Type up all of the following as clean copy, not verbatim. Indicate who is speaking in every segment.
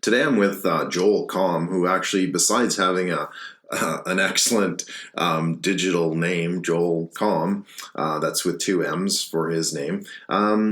Speaker 1: Today I'm with Joel Comm, who actually, besides having an excellent digital name, Joel Comm, that's with two M's for his name.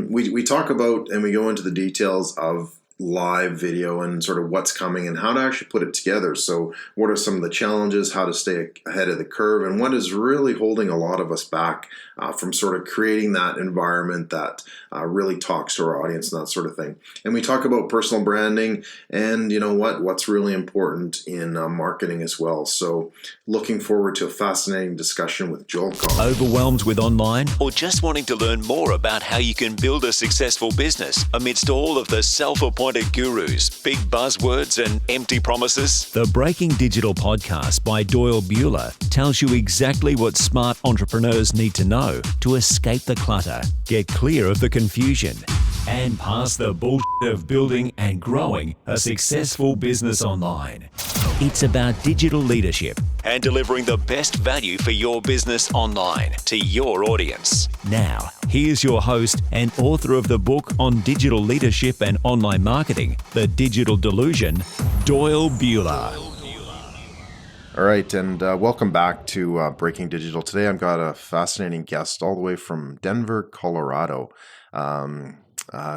Speaker 1: We talk about and we go into the details of live video and sort of what's coming and how to actually put it together. So what are some of the challenges, how to stay ahead of the curve, and what is really holding a lot of us back from sort of creating that environment that really talks to our audience and that sort of thing. And we talk about personal branding and what's really important in marketing as well. So looking forward to a fascinating discussion with Joel Comm.
Speaker 2: Overwhelmed with online or just wanting to learn more about how you can build a successful business amidst all of the self-appointed gurus, big buzzwords and empty promises? The Breaking Digital podcast by Doyle Buehler tells you exactly what smart entrepreneurs need to know to escape the clutter, get clear of the confusion, and pass the bullshit of building and growing a successful business online. It's about digital leadership and delivering the best value for your business online to your audience. Now, here's your host and author of the book on digital leadership and online marketing, The Digital Delusion, Doyle Buehler.
Speaker 1: All right, and welcome back to Breaking Digital. Today I've got a fascinating guest all the way from Denver, Colorado,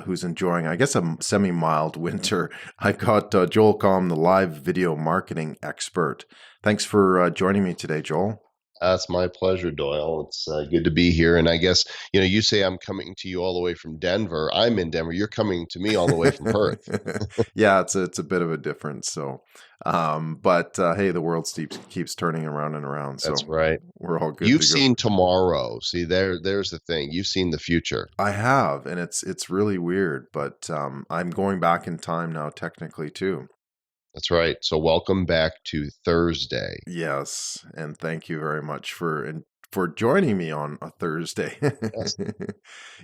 Speaker 1: who's enjoying, I guess, a semi-mild winter. I've got Joel Comm, the live video marketing expert. Thanks for joining me today, Joel.
Speaker 3: It's my pleasure, Doyle. It's good to be here. And I guess, you say I'm coming to you all the way from Denver. I'm in Denver. You're coming to me all the way from Perth.
Speaker 1: Yeah, it's a bit of a difference. So, but hey, the world keeps turning around and around. So
Speaker 3: that's right.
Speaker 1: We're all good.
Speaker 3: You've seen tomorrow. See, there's the thing. You've seen the future.
Speaker 1: I have, and it's really weird. But I'm going back in time now, technically too.
Speaker 3: That's right. So welcome back to Thursday.
Speaker 1: Yes, and thank you very much for joining me on a Thursday.
Speaker 3: Yes.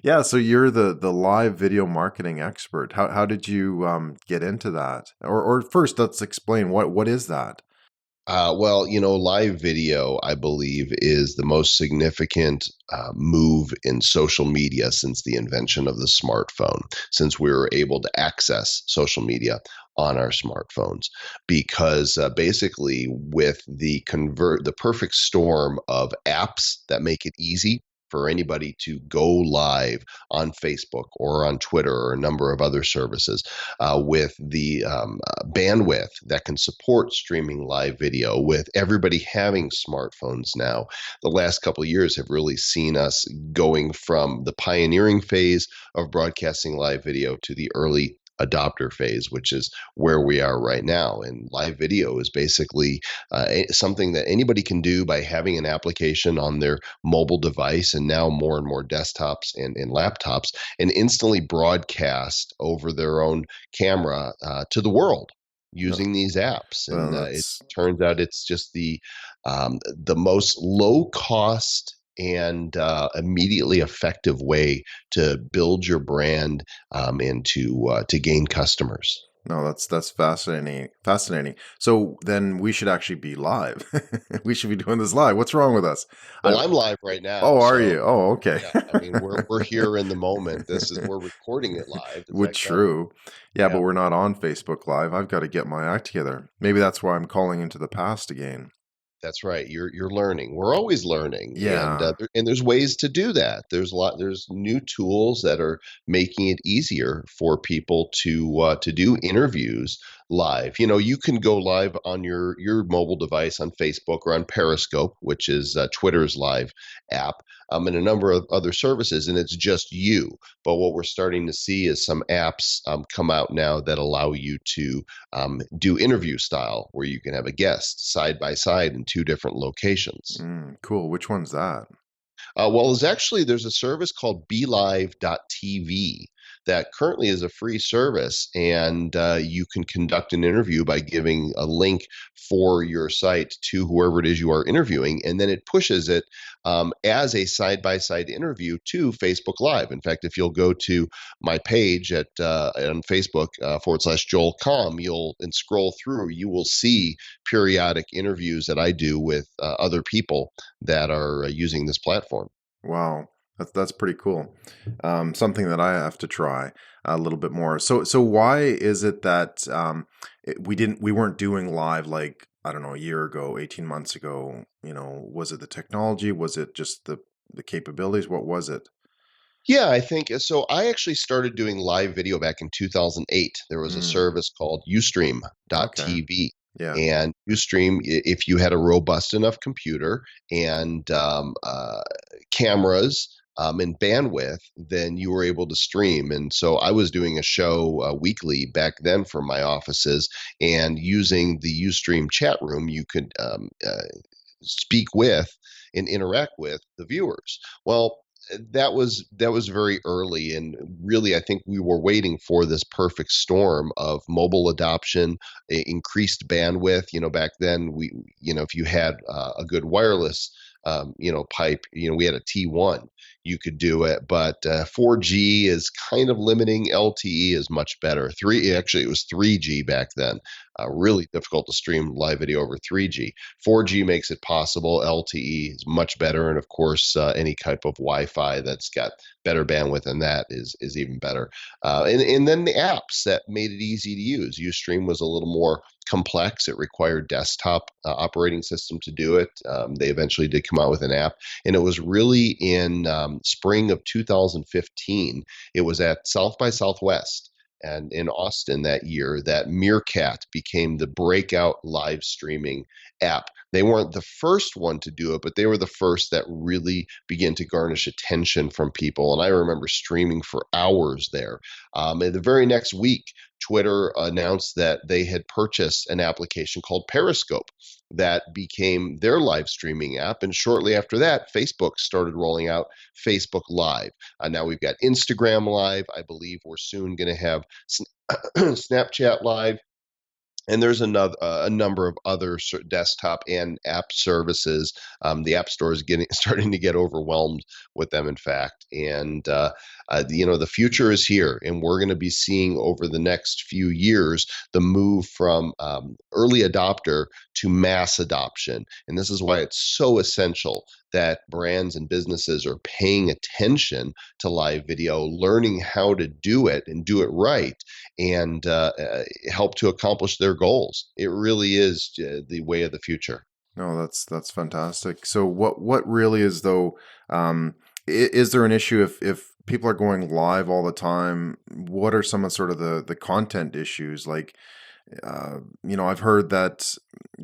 Speaker 1: Yeah, so you're the live video marketing expert. How did you get into that? Or first, let's explain what is that?
Speaker 3: Well, live video, I believe, is the most significant move in social media since the invention of the smartphone, since we were able to access social media on our smartphones, because basically with the perfect storm of apps that make it easy for anybody to go live on Facebook or on Twitter or a number of other services, with the bandwidth that can support streaming live video, with everybody having smartphones now, the last couple of years have really seen us going from the pioneering phase of broadcasting live video to the early adopter phase, which is where we are right now. And live video is basically something that anybody can do by having an application on their mobile device, and now more and more desktops and laptops, and instantly broadcast over their own camera to the world using these apps. And it turns out it's just the most low cost and immediately effective way to build your brand and to gain customers.
Speaker 1: No, that's fascinating. Fascinating. So then we should actually be live. We should be doing this live. What's wrong with us?
Speaker 3: Well, I'm live right now.
Speaker 1: Oh, are you? Oh, okay.
Speaker 3: Yeah, I mean, we're here in the moment. We're recording it live.
Speaker 1: Which true. Yeah, but we're not on Facebook Live. I've got to get my act together. Maybe that's why I'm calling into the past again.
Speaker 3: That's right. You're learning. We're always learning.
Speaker 1: Yeah.
Speaker 3: And there's ways to do that. There's new tools that are making it easier for people to do interviews live. You can go live on your mobile device on Facebook or on Periscope, which is Twitter's live app, and a number of other services, and it's just you. But what we're starting to see is some apps come out now that allow you to do interview style, where you can have a guest side by side in two different locations.
Speaker 1: Cool. Which one's that?
Speaker 3: Well, there's a service called BeLive.tv that currently is a free service, and you can conduct an interview by giving a link for your site to whoever it is you are interviewing, and then it pushes it as a side-by-side interview to Facebook Live. In fact, if you'll go to my page on Facebook /Joel Comm, and scroll through, you will see periodic interviews that I do with other people that are using this platform.
Speaker 1: Wow. That's pretty cool. Something that I have to try a little bit more. So why is it that we weren't doing live like I don't know a year ago, 18 months ago? Was it the technology? Was it just the capabilities? What was it?
Speaker 3: Yeah, I think so. I actually started doing live video back in 2008. There was a
Speaker 1: Mm,
Speaker 3: service called
Speaker 1: okay.
Speaker 3: Ustream.tv.
Speaker 1: Yeah.
Speaker 3: And Ustream, if you had a robust enough computer and cameras and bandwidth, then you were able to stream. And so I was doing a show weekly back then for my offices, and using the Ustream chat room, you could speak with and interact with the viewers. Well, that was very early, and really I think we were waiting for this perfect storm of mobile adoption, increased bandwidth. Back then, if you had a good wireless pipe, we had a T1, you could do it. But 4G is kind of limiting. LTE is much better. Actually, it was 3G back then. Really difficult to stream live video over 3G. 4G makes it possible. LTE is much better, and of course, any type of Wi-Fi that's got better bandwidth than that is even better. And then the apps that made it easy to use. Ustream was a little more complex. It required desktop operating system to do it. They eventually did come out with an app, and it was really in spring of 2015. It was at South by Southwest and in Austin that year that Meerkat became the breakout live streaming app. They weren't the first one to do it, but they were the first that really began to garnish attention from people. And I remember streaming for hours there. And the very next week, Twitter announced that they had purchased an application called Periscope that became their live streaming app. And shortly after that, Facebook started rolling out Facebook Live. Now we've got Instagram Live. I believe we're soon going to have Snapchat Live, and there's a number of other desktop and app services. The App Store is starting to get overwhelmed with them, in fact. And the future is here, and we're going to be seeing over the next few years the move from early adopter to mass adoption. And this is why it's so essential that brands and businesses are paying attention to live video, learning how to do it and do it right, and help to accomplish their goals. It really is the way of the future.
Speaker 1: No, that's fantastic. So what really is though? Is there an issue if people are going live all the time? What are some of sort of the content issues? Like, I've heard that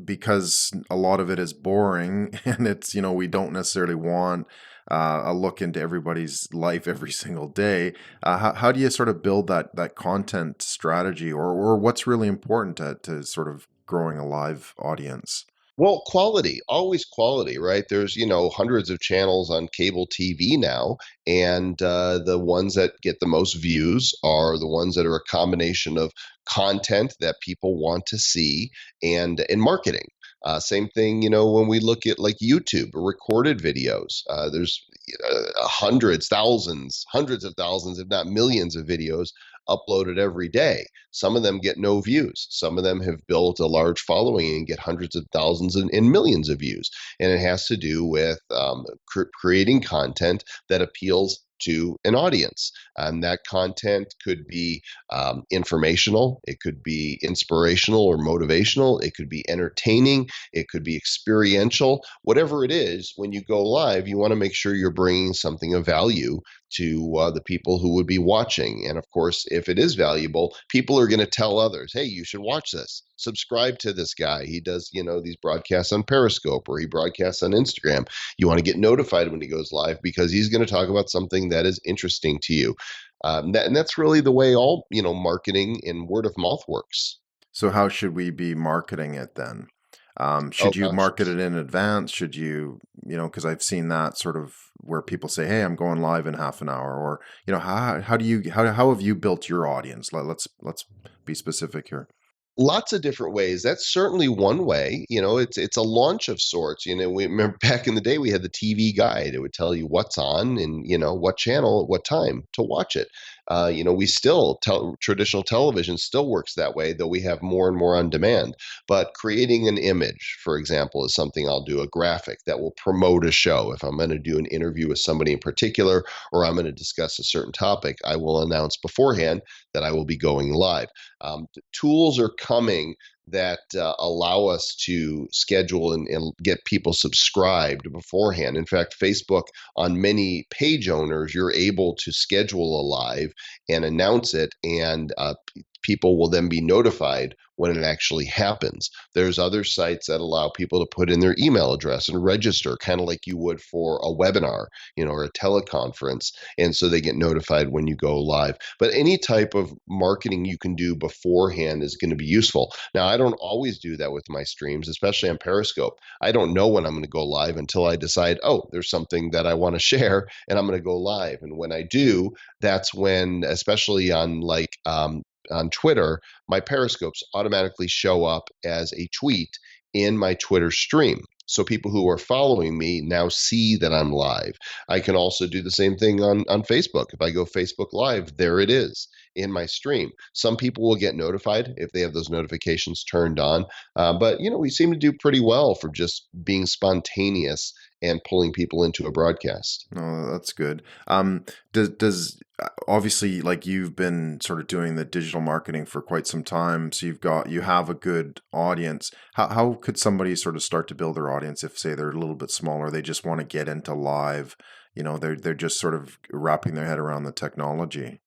Speaker 1: because a lot of it is boring and it's, we don't necessarily want a look into everybody's life every single day. How do you sort of build that content strategy, or what's really important to sort of growing a live audience?
Speaker 3: Well, quality, always quality, right? There's, hundreds of channels on cable TV now, and the ones that get the most views are the ones that are a combination of content that people want to see and marketing. Same thing, when we look at like YouTube or recorded videos, there's hundreds, thousands, hundreds of thousands, if not millions of videos uploaded every day. Some of them get no views. Some of them have built a large following and get hundreds of thousands and millions of views. And it has to do with creating content that appeals to an audience. And that content could be informational, it could be inspirational or motivational, it could be entertaining, it could be experiential. Whatever it is, when you go live, you want to make sure you're bringing something of value to the people who would be watching. And of course, if it is valuable, people are going to tell others, hey, you should watch this. Subscribe to this guy. He does, these broadcasts on Periscope, or he broadcasts on Instagram. You want to get notified when he goes live because he's going to talk about something that is interesting to you. And that's really the way all, marketing and word of mouth works.
Speaker 1: So how should we be marketing it then?
Speaker 3: Oh
Speaker 1: Should you
Speaker 3: gosh.
Speaker 1: market it in advance? Should you, because I've seen that sort of where people say, "Hey, I'm going live in half an hour," or how have you built your audience? Let's be specific here.
Speaker 3: Lots of different ways. That's certainly one way. It's a launch of sorts. We remember back in the day we had the TV guide. It would tell you what's on and what channel at what time to watch it. We still traditional television still works that way, though we have more and more on demand. But creating an image, for example, is something I'll do, a graphic that will promote a show. If I'm going to do an interview with somebody in particular, or I'm going to discuss a certain topic, I will announce beforehand that I will be going live. Tools are coming that allow us to schedule and get people subscribed beforehand. In fact, Facebook, on many page owners, you're able to schedule a live and announce it, and people will then be notified when it actually happens. There's other sites that allow people to put in their email address and register, kind of like you would for a webinar, or a teleconference. And so they get notified when you go live. But any type of marketing you can do beforehand is going to be useful. Now, I don't always do that with my streams, especially on Periscope. I don't know when I'm going to go live until I decide, oh, there's something that I want to share and I'm going to go live. And when I do, that's when, especially on on Twitter, my Periscopes automatically show up as a tweet in my Twitter stream. So people who are following me now see that I'm live. I can also do the same thing on Facebook. If I go Facebook Live, there it is in my stream. Some people will get notified if they have those notifications turned on. But, we seem to do pretty well for just being spontaneous and pulling people into a broadcast.
Speaker 1: Oh, that's good. Does obviously, like, you've been sort of doing the digital marketing for quite some time, so you have a good audience. How could somebody sort of start to build their audience if, say, they're a little bit smaller, they just want to get into live, they're just sort of wrapping their head around the technology?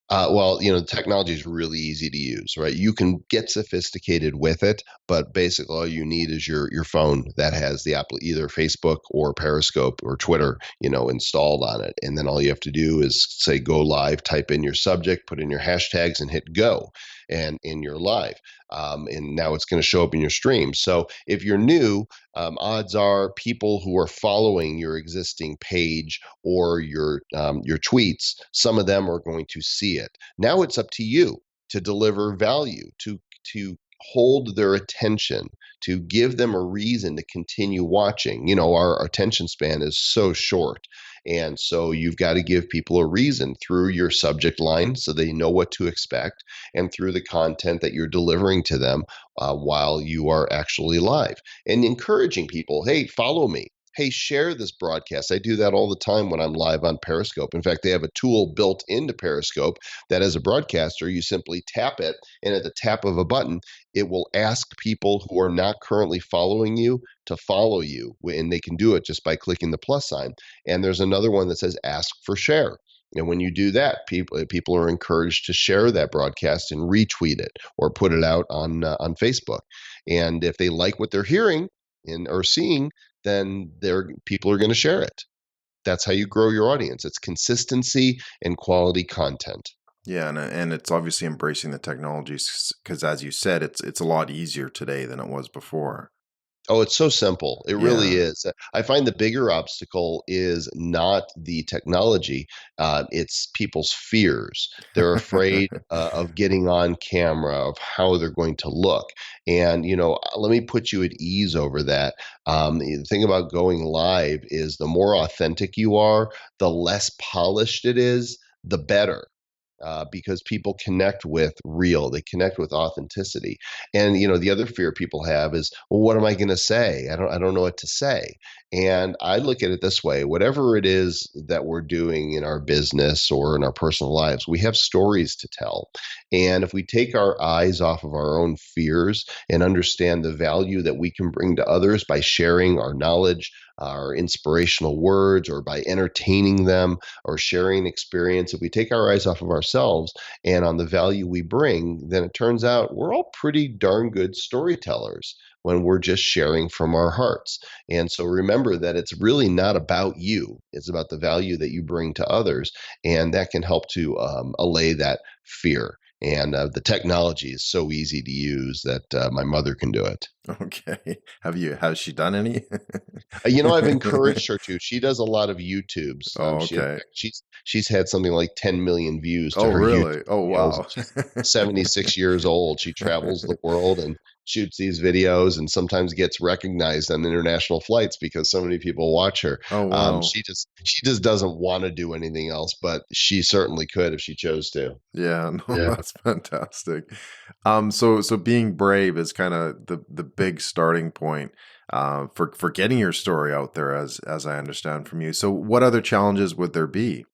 Speaker 3: The technology is really easy to use, right? You can get sophisticated with it, but basically all you need is your phone that has the app, either Facebook or Periscope or Twitter, installed on it. And then all you have to do is say go live, type in your subject, put in your hashtags, and hit go, and in your live. And now it's going to show up in your stream. So if you're new, odds are people who are following your existing page or your tweets, some of them are going to see it. Now it's up to you to deliver value, to hold their attention, to give them a reason to continue watching. Our attention span is so short. And so you've got to give people a reason through your subject line so they know what to expect, and through the content that you're delivering to them while you are actually live. And encouraging people, hey, follow me. Hey, share this broadcast. I do that all the time when I'm live on Periscope. In fact, they have a tool built into Periscope that, as a broadcaster, you simply tap it, and at the tap of a button, it will ask people who are not currently following you to follow you. And they can do it just by clicking the plus sign. And there's another one that says ask for share. And when you do that, people are encouraged to share that broadcast and retweet it or put it out on Facebook. And if they like what they're hearing or seeing, then people are going to share it. That's how you grow your audience. It's consistency and quality content.
Speaker 1: Yeah, and it's obviously embracing the technologies because, as you said, it's a lot easier today than it was before.
Speaker 3: Oh, it's so simple. It really is. I find the bigger obstacle is not the technology. It's people's fears. They're afraid of getting on camera, of how they're going to look. And, let me put you at ease over that. The thing about going live is the more authentic you are, the less polished it is, the better. Because people connect with real, they connect with authenticity. And the other fear people have is, well, what am I going to say? I don't know what to say. And I look at it this way: whatever it is that we're doing in our business or in our personal lives, we have stories to tell. And if we take our eyes off of our own fears and understand the value that we can bring to others by sharing our knowledge, our inspirational words, or by entertaining them or sharing experience, if we take our eyes off of ourselves and on the value we bring, then it turns out we're all pretty darn good storytellers when we're just sharing from our hearts. And so remember that it's really not about you. It's about the value that you bring to others. And that can help to allay that fear. And the technology is so easy to use that my mother can do it.
Speaker 1: Okay. Has she done any?
Speaker 3: I've encouraged her to. She does a lot of YouTubes.
Speaker 1: Oh, okay.
Speaker 3: She's had something like 10 million views to
Speaker 1: Oh,
Speaker 3: her
Speaker 1: really?
Speaker 3: YouTube
Speaker 1: Oh,
Speaker 3: videos.
Speaker 1: wow.
Speaker 3: She's 76 years old. She travels the world, and shoots these videos and sometimes gets recognized on international flights because so many people watch her.
Speaker 1: Oh wow.
Speaker 3: She just doesn't want to do anything else, but she certainly could if she chose to.
Speaker 1: Yeah, no,
Speaker 3: Yeah.
Speaker 1: that's fantastic. So being brave is kind of the big starting point for getting your story out there, as I understand from you. So, what other challenges would there be?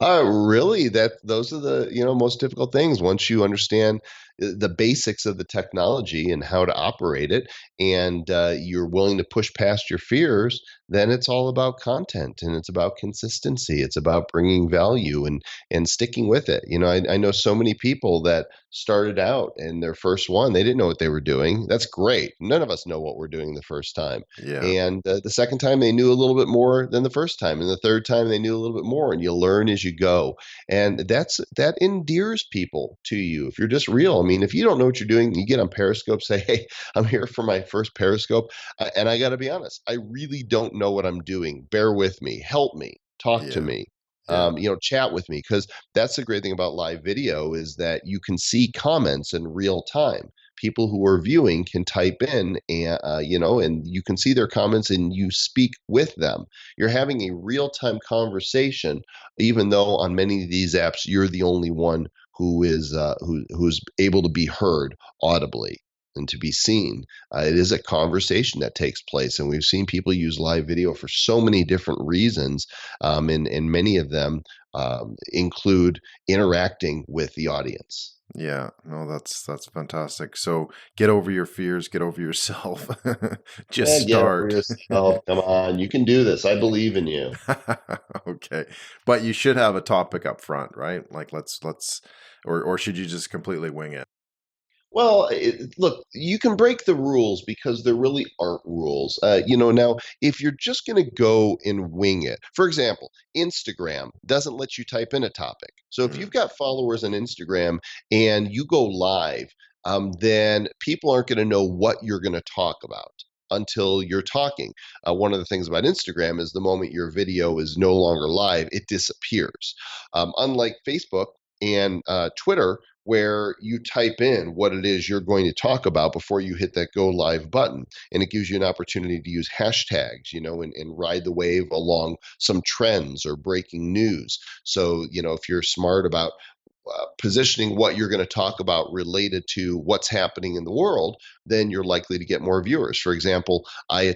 Speaker 3: Really, that those are the most difficult things. Once you understand the basics of the technology and how to operate it, and you're willing to push past your fears, then it's all about content and it's about consistency. It's about bringing value and sticking with it. I know so many people that started out in their first one, they didn't know what they were doing. That's great. None of us know what we're doing the first time.
Speaker 1: Yeah,
Speaker 3: And the second time, they knew a little bit more than the first time, and the third time, they knew a little bit more. And you learn as you go, and that endears people to you if you're just real. I mean, if you don't know what you're doing, you get on Periscope, say, "Hey, I'm here for my first Periscope," and I got to be honest, I really don't know what I'm doing. Bear with me, help me, talk to
Speaker 1: yeah,
Speaker 3: me.
Speaker 1: yeah,
Speaker 3: Chat with me, because that's the great thing about live video is that you can see comments in real time. People who are viewing can type in, and and you can see their comments and you speak with them. You're having a real time conversation, even though on many of these apps you're the only one who's able to be heard audibly and to be seen. It is a conversation that takes place, and we've seen people use live video for so many different reasons, and many of them include interacting with the audience.
Speaker 1: yeah. No, that's fantastic. So, get over your fears, get over yourself. Just
Speaker 3: Yeah, get over
Speaker 1: start.
Speaker 3: yourself. Come on, you can do this. I believe in you.
Speaker 1: Okay, but you should have a topic up front, right? Like or should you just completely wing it?
Speaker 3: Well, look, you can break the rules because there really aren't rules. Now, if you're just going to go and wing it, for example, Instagram doesn't let you type in a topic. So if you've
Speaker 1: Mm,
Speaker 3: got followers on Instagram and you go live, then people aren't going to know what you're going to talk about until you're talking. One of the things about Instagram is the moment your video is no longer live, it disappears. Unlike Facebook and Twitter, where you type in what it is you're going to talk about before you hit that go live button. And it gives you an opportunity to use hashtags, and ride the wave along some trends or breaking news. So, if you're smart about positioning what you're going to talk about related to what's happening in the world, then you're likely to get more viewers. For example, I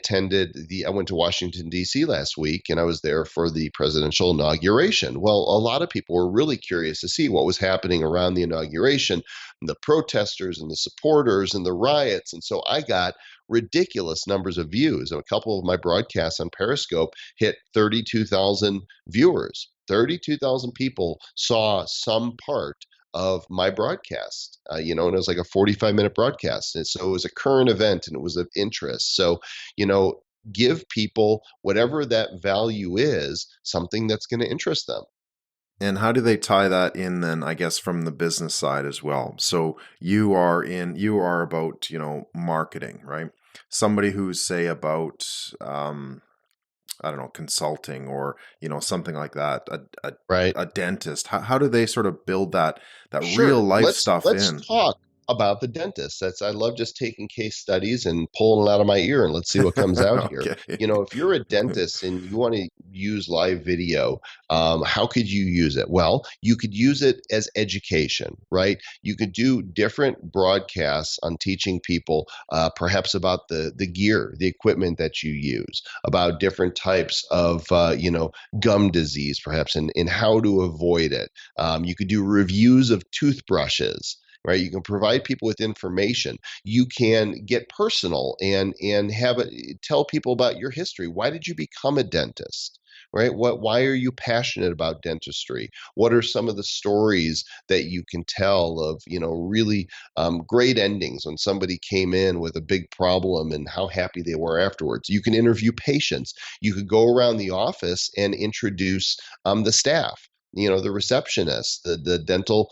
Speaker 3: went to Washington, D.C. last week, and I was there for the presidential inauguration. Well, a lot of people were really curious to see what was happening around the inauguration, the protesters and the supporters and the riots. And so I got ridiculous numbers of views. A couple of my broadcasts on Periscope hit 32,000 viewers. 32,000 people saw some part of my broadcast, and it was like a 45-minute broadcast. And so it was a current event and it was of interest. So, you know, give people whatever that value is, something that's going to interest them.
Speaker 1: and how do they tie that in then, I guess, from the business side as well? So you are about, marketing, right? Somebody who's say about I don't know, consulting or, something like that,
Speaker 3: Right.
Speaker 1: a dentist. How do they sort of build that real
Speaker 3: Sure.
Speaker 1: life
Speaker 3: Let's
Speaker 1: stuff
Speaker 3: let's
Speaker 1: in?
Speaker 3: talk about the dentist. I love just taking case studies and pulling it out of my ear and let's see what comes out here.
Speaker 1: Okay.
Speaker 3: If you're a dentist and you want to use live video, how could you use it? Well, you could use it as education, right? You could do different broadcasts on teaching people, perhaps about the gear, the equipment that you use, about different types of gum disease, perhaps, and how to avoid it. You could do reviews of toothbrushes. Right, you can provide people with information. You can get personal and tell people about your history. Why did you become a dentist? Right? Why are you passionate about dentistry? What are some of the stories that you can tell of really great endings when somebody came in with a big problem and how happy they were afterwards? You can interview patients. You could go around the office and introduce the staff. the receptionists, the dental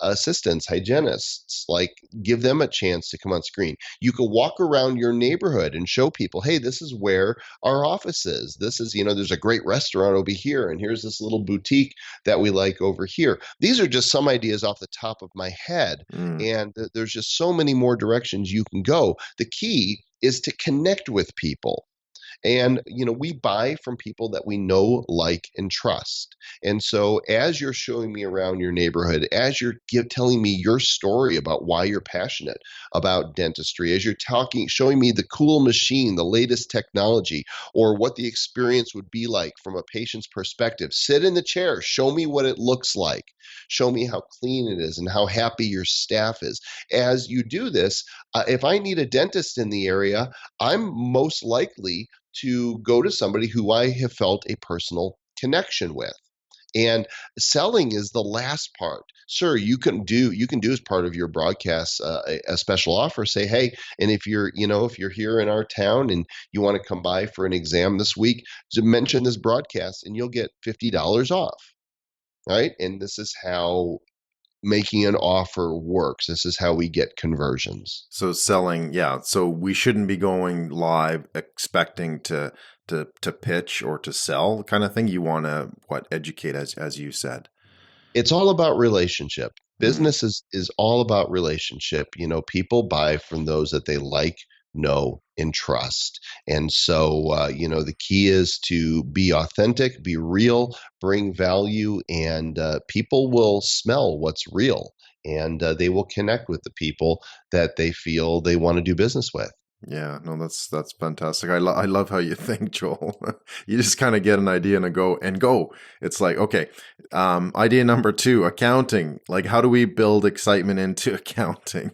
Speaker 3: assistants, hygienists, like give them a chance to come on screen. You could walk around your neighborhood and show people, hey, this is where our office is. This is, there's a great restaurant over here, and here's this little boutique that we like over here. These are just some ideas off the top of my head.
Speaker 1: Mm.
Speaker 3: And there's just so many more directions you can go. The key is to connect with people. And, we buy from people that we know, like, and trust. And so as you're showing me around your neighborhood, as you're telling me your story about why you're passionate about dentistry, as you're showing me the cool machine, the latest technology, or what the experience would be like from a patient's perspective, sit in the chair, show me what it looks like, show me how clean it is and how happy your staff is. As you do this, if I need a dentist in the area, I'm most likely to go to somebody who I have felt a personal connection with. And selling is the last part. Sir, you can do as part of your broadcast a special offer. Say, hey, and if you're here in our town and you want to come by for an exam this week, to mention this broadcast and you'll get $50 off. Right? And this is how making an offer works. This is how we get conversions.
Speaker 1: So selling, yeah. So we shouldn't be going live expecting to pitch or to sell kind of thing. You want to educate as you said.
Speaker 3: It's all about relationship. Business is all about relationship. People buy from those that they like, know, and trust. And so, the key is to be authentic, be real, bring value, and people will smell what's real, and they will connect with the people that they feel they want to do business with.
Speaker 1: Yeah, no, that's fantastic. I love how you think, Joel. You just kind of get an idea and go. It's like, okay, idea number 2, accounting. Like, how do we build excitement into accounting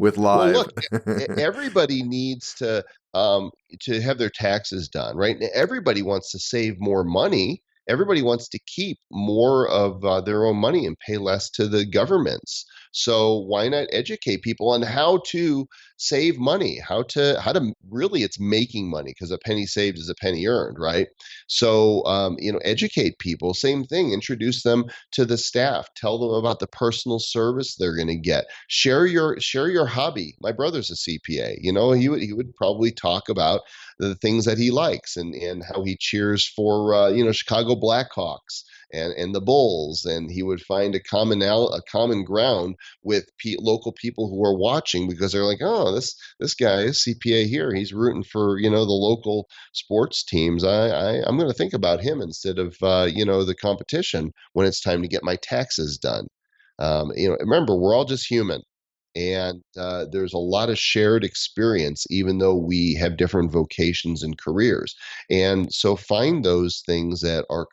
Speaker 1: with live?
Speaker 3: Well, look, everybody needs to have their taxes done, right? Everybody wants to save more money. Everybody wants to keep more of their own money and pay less to the governments. So why not educate people on how to save money, how to really, it's making money, because a penny saved is a penny earned, right? So educate people. Same thing. Introduce them to the staff. Tell them about the personal service they're going to get. Share your hobby. My brother's a CPA. He would probably talk about the things that he likes and how he cheers for Chicago Blackhawks and the Bulls, and he would find a common ground with local people who are watching, because they're like, oh, this guy is CPA here. He's rooting for the local sports teams. I'm going to think about him instead of the competition when it's time to get my taxes done. Remember, we're all just human. And there's a lot of shared experience, even though we have different vocations and careers. And so find those things that are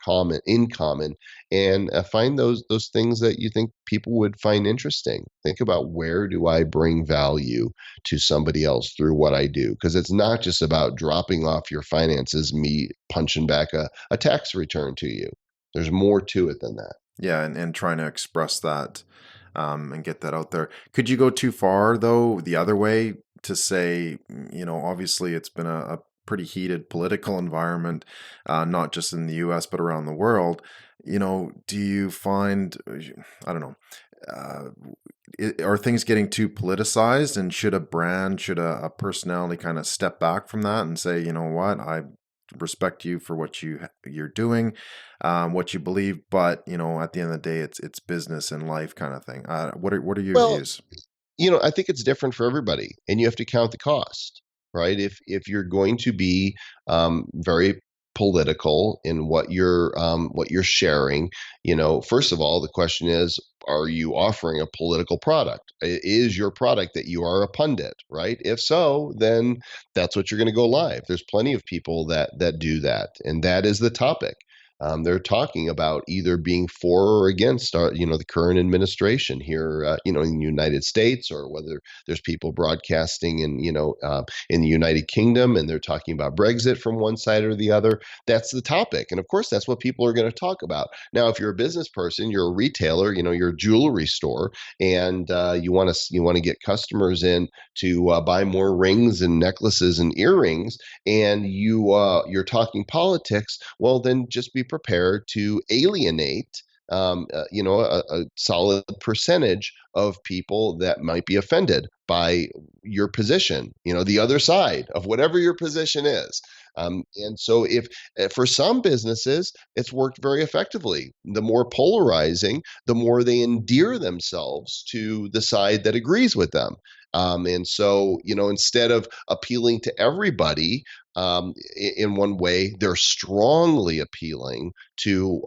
Speaker 3: in common, and find those things that you think people would find interesting. Think about, where do I bring value to somebody else through what I do? Because it's not just about dropping off your finances, me punching back a tax return to you. There's more to it than that.
Speaker 1: Yeah, and trying to express that. And get that out there. Could you go too far, though, the other way, to say, obviously it's been a pretty heated political environment, not just in the US, but around the world. Do you find, I don't know, are things getting too politicized, and should a personality kind of step back from that and say, you know what, I respect you for what you're doing, what you believe, but at the end of the day, it's business and life kind of thing. What are your views?
Speaker 3: I think it's different for everybody, and you have to count the cost, right? If you're going to be very political in what you're sharing, first of all, the question is, are you offering a political product? Is your product that you are a pundit, right? If so, then that's what you're going to go live. There's plenty of people that do that, and that is the topic. They're talking about either being for or against, the current administration here, in the United States, or whether there's people broadcasting in the United Kingdom, and they're talking about Brexit from one side or the other. That's the topic, and of course, that's what people are going to talk about. Now, if you're a business person, you're a retailer, you're a jewelry store, and you want to get customers in to buy more rings and necklaces and earrings, and you're talking politics, well, then just be prepared to alienate a solid percentage of people that might be offended by your position, the other side of whatever your position is. And so, if for some businesses, it's worked very effectively. The more polarizing, the more they endear themselves to the side that agrees with them. And so, instead of appealing to everybody in one way, they're strongly appealing to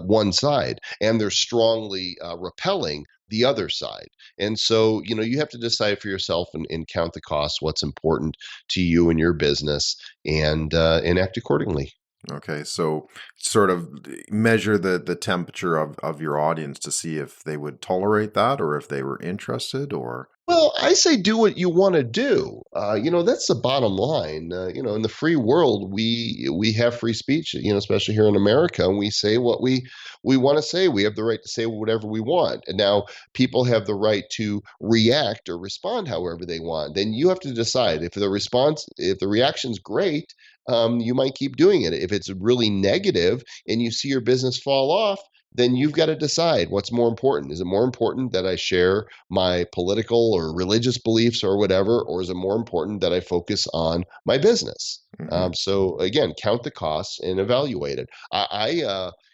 Speaker 3: one side, and they're strongly repelling the other side. And so, you have to decide for yourself and count the costs, what's important to you and your business, and act accordingly.
Speaker 1: Okay, so sort of measure the temperature of your audience to see if they would tolerate that or if they were interested or
Speaker 3: Well, I say do what you want to do. That's the bottom line. In the free world, we have free speech. Especially here in America, and we say what we want to say. We have the right to say whatever we want. And now people have the right to react or respond however they want. Then you have to decide if the reaction's great, you might keep doing it. If it's really negative and you see your business fall off, then you've got to decide what's more important. Is it more important that I share my political or religious beliefs or whatever, or is it more important that I focus on my business?
Speaker 1: Mhm.
Speaker 3: So again, count the costs and evaluate it.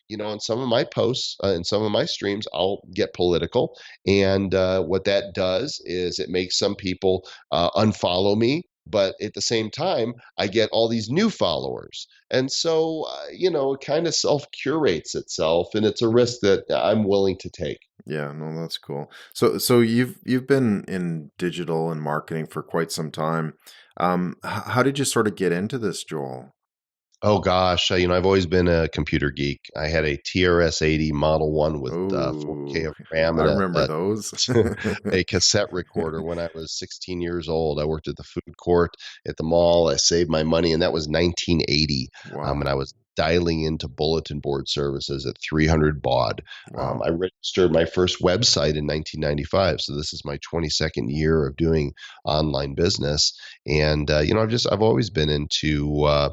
Speaker 3: In some of my posts, in some of my streams, I'll get political, and what that does is it makes some people unfollow me. But at the same time, I get all these new followers, and so it kind of self curates itself, and it's a risk that I'm willing to take.
Speaker 1: Yeah, no, that's cool. So you've been in digital and marketing for quite some time. How did you sort of get into this, Joel?
Speaker 3: Oh gosh, I've always been a computer geek. I had a TRS-80 Model 1 with 4K
Speaker 1: Oh,
Speaker 3: of RAM
Speaker 1: I
Speaker 3: and
Speaker 1: remember those.
Speaker 3: a cassette recorder when I was 16 years old. I worked at the food court at the mall. I saved my money, and that was 1980. And
Speaker 1: Wow,
Speaker 3: I was dialing into bulletin board services at 300 baud.
Speaker 1: wow.
Speaker 3: I registered my first website in 1995, so this is my 22nd year of doing online business. And I've always been into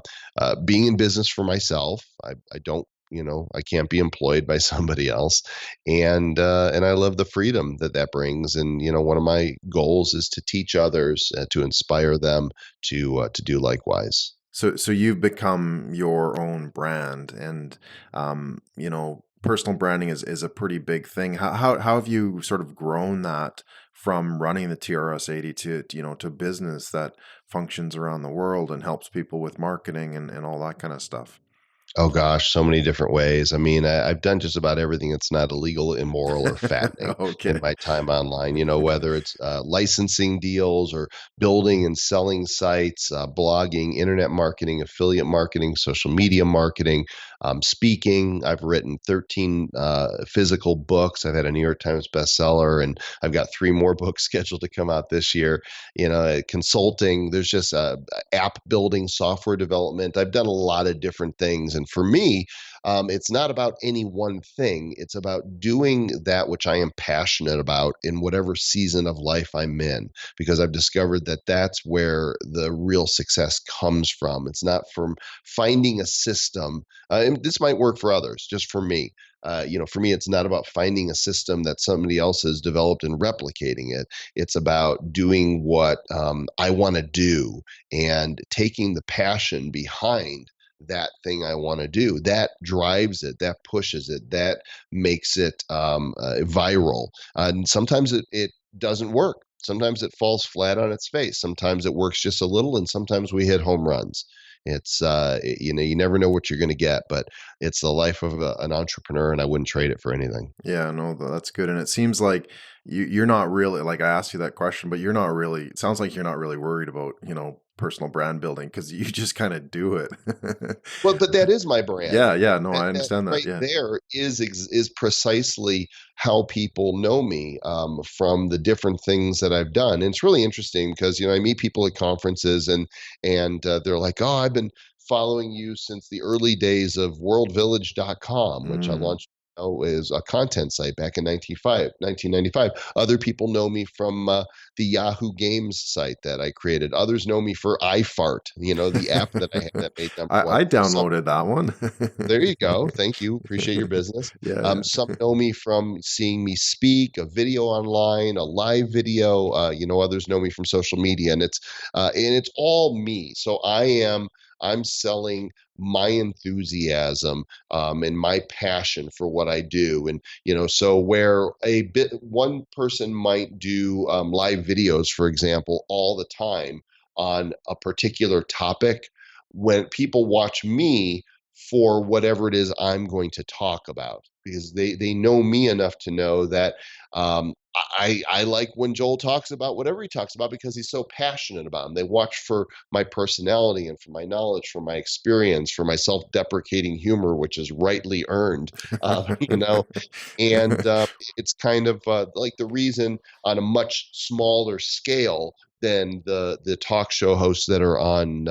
Speaker 3: being in business for myself. I don't. I can't be employed by somebody else, and I love the freedom that brings. And one of my goals is to teach others, to inspire them to do likewise.
Speaker 1: So you've become your own brand, and personal branding is a pretty big thing. How have you sort of grown that from running the TRS-80 to business that functions around the world and helps people with marketing and all that kind of stuff?
Speaker 3: Oh gosh, so many different ways. I mean, I've done just about everything that's not illegal, immoral, or fattening in
Speaker 1: Okay.
Speaker 3: my time online. Whether it's licensing deals or building and selling sites, blogging, internet marketing, affiliate marketing, social media marketing, speaking. I've written 13 physical books. I've had a New York Times bestseller, and I've got three more books scheduled to come out this year. Consulting. There's just app building, software development. I've done a lot of different things. And for me, it's not about any one thing. It's about doing that which I am passionate about in whatever season of life I'm in, because I've discovered that that's where the real success comes from. It's not from finding a system. And this might work for others, just for me. For me, it's not about finding a system that somebody else has developed and replicating it. It's about doing what I want to do and taking the passion behind that thing I want to do. That drives it, that pushes it, that makes it viral. And sometimes it doesn't work. Sometimes it falls flat on its face. Sometimes it works just a little, and sometimes we hit home runs. You never know what you're going to get, but it's the life of an entrepreneur, and I wouldn't trade it for anything.
Speaker 1: Yeah, no, that's good. And it seems like you're not really like I asked you that question, but you're not really. It sounds like you're not really worried about personal brand building because you just kind of do it.
Speaker 3: Well, but that is my brand.
Speaker 1: Yeah, yeah, no,
Speaker 3: That
Speaker 1: I
Speaker 3: that
Speaker 1: understand that.
Speaker 3: right
Speaker 1: Yeah.
Speaker 3: there is precisely how people know me, from the different things that I've done. And it's really interesting because I meet people at conferences, and they're like, "Oh, I've been following you since the early days of worldvillage.com, which I
Speaker 1: Mm,
Speaker 3: launched is a content site back in 1995. Other people know me from the Yahoo Games site that I created. Others know me for iFart, the app that I had that made number one.
Speaker 1: I
Speaker 3: Some
Speaker 1: downloaded that one.
Speaker 3: There you go. Thank you. Appreciate your business.
Speaker 1: Yeah, yeah.
Speaker 3: Some know me from seeing me speak, a video online, a live video. Others know me from social media, and it's all me. So I'm selling my enthusiasm and my passion for what I do, and so where one person might do live videos, for example, all the time on a particular topic, when people watch me for whatever it is I'm going to talk about, because they know me enough to know that I like when Joel talks about whatever he talks about because he's so passionate about them. They watch for my personality and for my knowledge, for my experience, for my self-deprecating humor, which is rightly earned. You know, and it's kind of like the reason on a much smaller scale than the talk show hosts that are on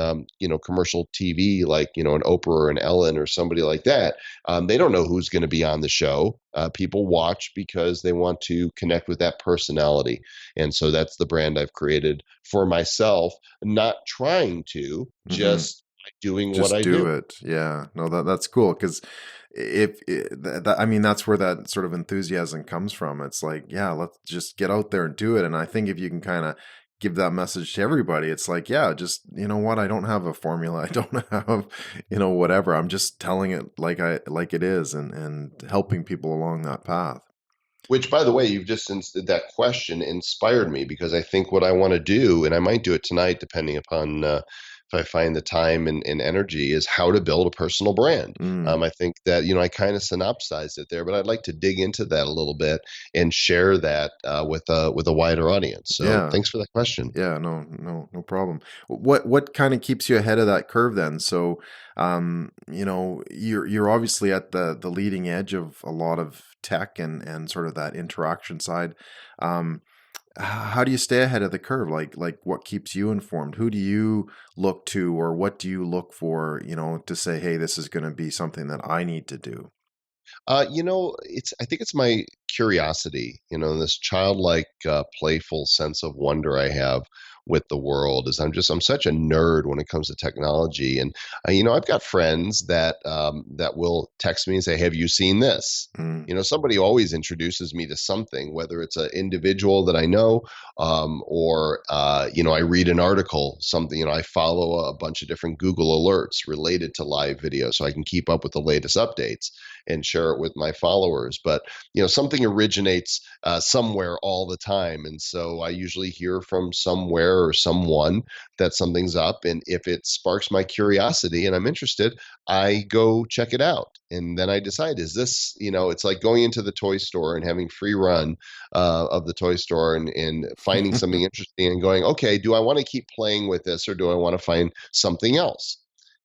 Speaker 3: commercial TV, like an Oprah or an Ellen or somebody like that. They don't know who's going to be on the show. People watch because they want to connect with that personality, and so that's the brand I've created for myself. Not trying to,
Speaker 1: Hmm.
Speaker 3: just doing what
Speaker 1: Just
Speaker 3: I
Speaker 1: do
Speaker 3: do.
Speaker 1: it. Yeah. No, that's cool because I mean, that's where that sort of enthusiasm comes from. It's like, yeah, let's just get out there and do it. And I think if you can kind of give that message to everybody, it's like, yeah, just, you know what? I don't have a formula. I don't have, whatever. I'm just telling it like it is, and helping people along that path.
Speaker 3: Which, by the way, that question inspired me, because I think what I want to do, and I might do it tonight, depending upon if I find the time and energy, is how to build a personal brand.
Speaker 1: Mm,
Speaker 3: I think that I kind of synopsized it there, but I'd like to dig into that a little bit and share that with a wider audience. So,
Speaker 1: yeah.
Speaker 3: thanks for that question.
Speaker 1: Yeah, no, no, no problem. What kind of keeps you ahead of that curve then? So, you're obviously at the leading edge of a lot of tech and sort of that interaction side. Um, how do you stay ahead of the curve? Like what keeps you informed? Who do you look to, or what do you look for, to say, hey, this is going to be something that I need to do?
Speaker 3: I think it's my curiosity, this childlike, playful sense of wonder I have with the world. Is I'm such a nerd when it comes to technology, and I've got friends that will text me and say, "Have you seen this?"
Speaker 1: Mm,
Speaker 3: Somebody always introduces me to something, whether it's an individual that I know, or I read an article, something. I follow a bunch of different Google alerts related to live video, so I can keep up with the latest updates and share it with my followers. But something originates somewhere all the time, and so I usually hear from somewhere or someone that something's up, and if it sparks my curiosity and I'm interested, I go check it out, and then I decide, is this, it's like going into the toy store and having free run of the toy store, and finding something interesting and going, okay, do I want to keep playing with this, or do I want to find something else?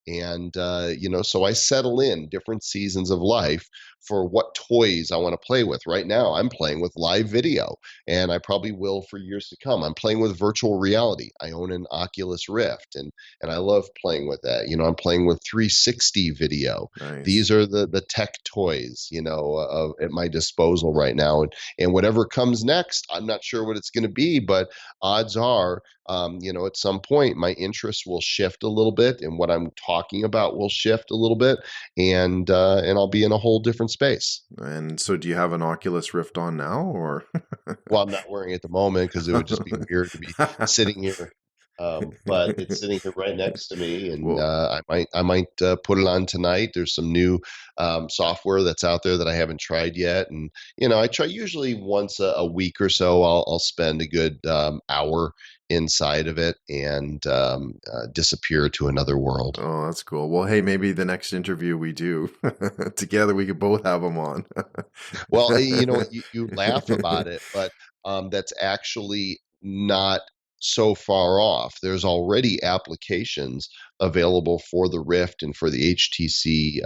Speaker 3: And so I settle in different seasons of life for what toys I want to play with. Right now I'm playing with live video, and I probably will for years to come. I'm playing with virtual reality. I own an Oculus Rift, and I love playing with that. I'm playing with 360 video.
Speaker 1: nice.
Speaker 3: These are the tech toys, at my disposal right now, and whatever comes next, I'm not sure what it's going to be, but odds are, at some point my interests will shift a little bit, and what I'm talking about will shift a little bit, and I'll be in a whole different space.
Speaker 1: And so, do you have an Oculus Rift on now, or?
Speaker 3: Well, I'm not wearing it at the moment because it would just be weird to be sitting here. But it's sitting here right next to me, and
Speaker 1: Well,
Speaker 3: I might put it on tonight. There's some new software that's out there that I haven't tried yet, and I try usually once a week or so. I'll spend a good hour inside of it and disappear to another world.
Speaker 1: oh, that's cool. Well, hey, maybe the next interview we do together, we could both have them on.
Speaker 3: Well, you laugh about it, but that's actually not so far off. There's already applications available for the Rift and for the HTC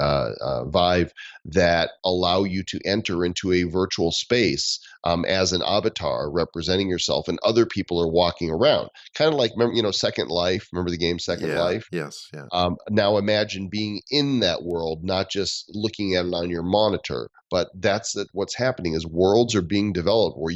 Speaker 3: Vive that allow you to enter into a virtual space as an avatar representing yourself, and other people are walking around. Kind of like, remember, Second Life. Remember the game Second
Speaker 1: Yeah.
Speaker 3: Life?
Speaker 1: Yes. Yeah.
Speaker 3: Now imagine being in that world, not just looking at it on your monitor. But what's happening is worlds are being developed where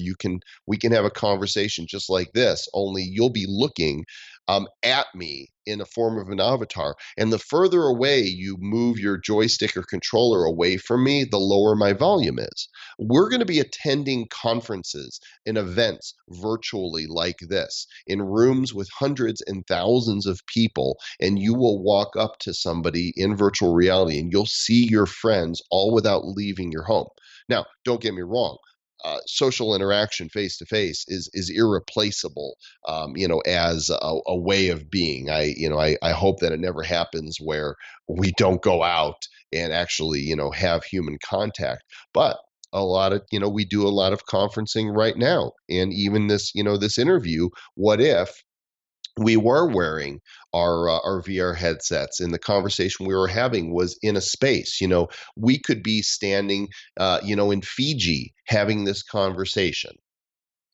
Speaker 3: we can have a conversation just like this, only you'll be looking at me in a form of an avatar. And the further away you move your joystick or controller away from me, the lower my volume is. We're going to be attending conferences and events virtually like this, in rooms with hundreds and thousands of people, and you will walk up to somebody in virtual reality and you'll see your friends all without leaving your home. Now, don't get me wrong. Social interaction face to face is irreplaceable, as a way of being. I hope that it never happens where we don't go out and actually, have human contact. But we do a lot of conferencing right now, and even this interview. What if we were wearing our VR headsets, and the conversation we were having was in a space? We could be standing, in Fiji having this conversation.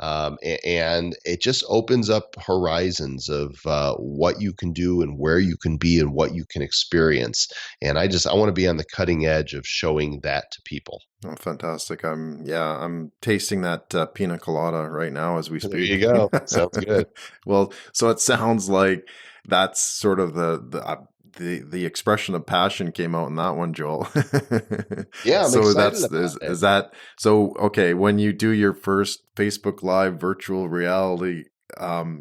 Speaker 3: And it just opens up horizons of what you can do and where you can be and what you can experience. And I want to be on the cutting edge of showing that to people.
Speaker 1: Oh, fantastic. I'm tasting that pina colada right now as we speak.
Speaker 3: There you go. Sounds good.
Speaker 1: Well, so it sounds like that's sort of the expression of passion came out in that one, Joel.
Speaker 3: Yeah, I'm
Speaker 1: so
Speaker 3: excited about it.
Speaker 1: is that so? Okay, when you do your first Facebook Live virtual reality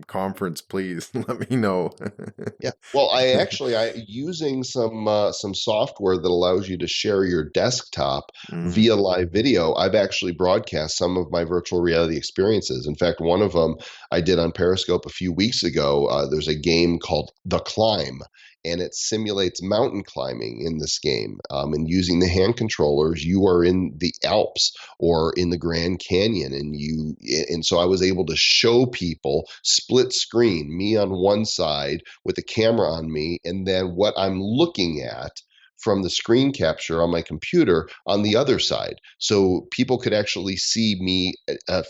Speaker 1: conference, please let me know.
Speaker 3: Yeah. Well, I using some software that allows you to share your desktop via live video. I've actually broadcast some of my virtual reality experiences. In fact, one of them I did on Periscope a few weeks ago. There's a game called The Climb, and it simulates mountain climbing in this game. And using the hand controllers, you are in the Alps or in the Grand Canyon, and so I was able to show people split screen, me on one side with the camera on me, and then what I'm looking at from the screen capture on my computer on the other side. So people could actually see me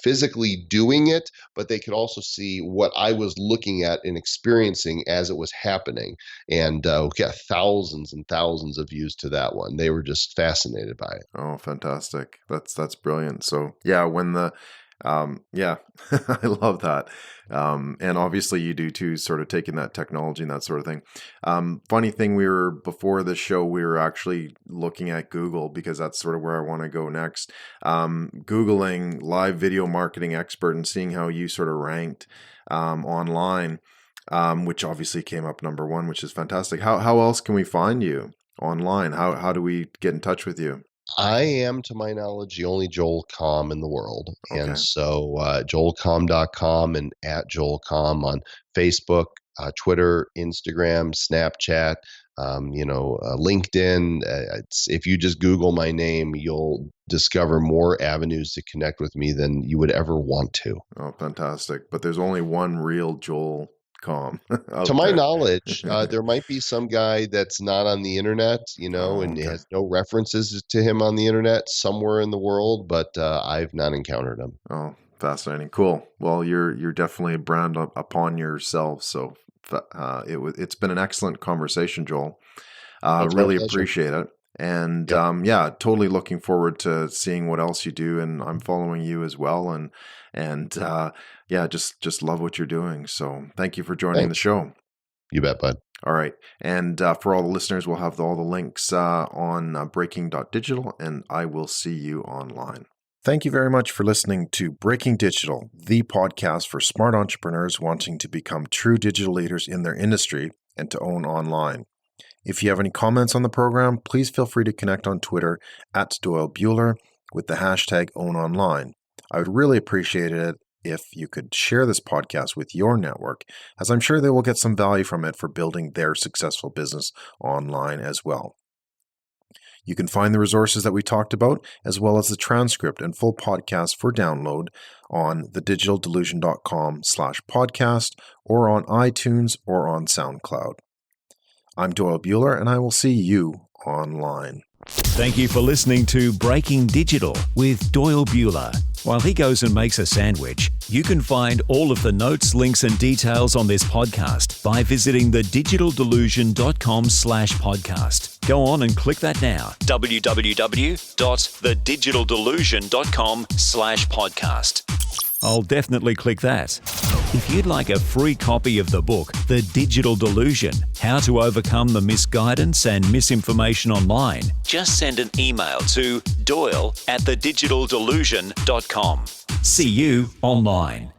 Speaker 3: physically doing it, but they could also see what I was looking at and experiencing as it was happening. And we got thousands and thousands of views to that one. They were just fascinated by it.
Speaker 1: Oh, fantastic. That's brilliant. So yeah, when yeah, I love that. And obviously you do too, sort of taking that technology and that sort of thing. Funny thing, before the show, we were actually looking at Google, because that's sort of where I want to go next. Googling live video marketing expert and seeing how you sort of ranked online, which obviously came up number one, which is fantastic. How else can we find you online? How do we get in touch with you?
Speaker 3: I am, to my knowledge, the only Joel Comm in the world.
Speaker 1: Okay.
Speaker 3: And so joelcomm.com and at joelcomm on Facebook, Twitter, Instagram, Snapchat, LinkedIn. If you just Google my name, you'll discover more avenues to connect with me than you would ever want to.
Speaker 1: Oh, fantastic. But there's only one real Joel Comm.
Speaker 3: To my knowledge, there might be some guy that's not on the internet, and has no references to him on the internet somewhere in the world, but I've not encountered him.
Speaker 1: Oh, fascinating. Cool. Well, you're definitely a brand upon yourself. So it's been an excellent conversation, Joel. Really appreciate it. And totally looking forward to seeing what else you do. And I'm following you as well. And just love what you're doing. So thank you for joining the show.
Speaker 3: You bet, bud.
Speaker 1: All right. And for all the listeners, we'll have all the links on breaking.digital, and I will see you online. Thank you very much for listening to Breaking Digital, the podcast for smart entrepreneurs wanting to become true digital leaders in their industry and to own online. If you have any comments on the program, please feel free to connect on Twitter at Doyle Buehler with the hashtag #OwnOnline. I would really appreciate it if you could share this podcast with your network, as I'm sure they will get some value from it for building their successful business online as well. You can find the resources that we talked about, as well as the transcript and full podcast for download on thedigitaldelusion.com/podcast or on iTunes or on SoundCloud. I'm Doyle Buehler, and I will see you online.
Speaker 2: Thank you for listening to Breaking Digital with Doyle Buehler. While he goes and makes a sandwich, you can find all of the notes, links, and details on this podcast by visiting thedigitaldelusion.com/podcast. Go on and click that now. www.thedigitaldelusion.com/podcast. I'll definitely click that. If you'd like a free copy of the book, The Digital Delusion, How to Overcome the Misguidance and Misinformation Online, just send an email to doyle@thedigitaldelusion.com. See you online.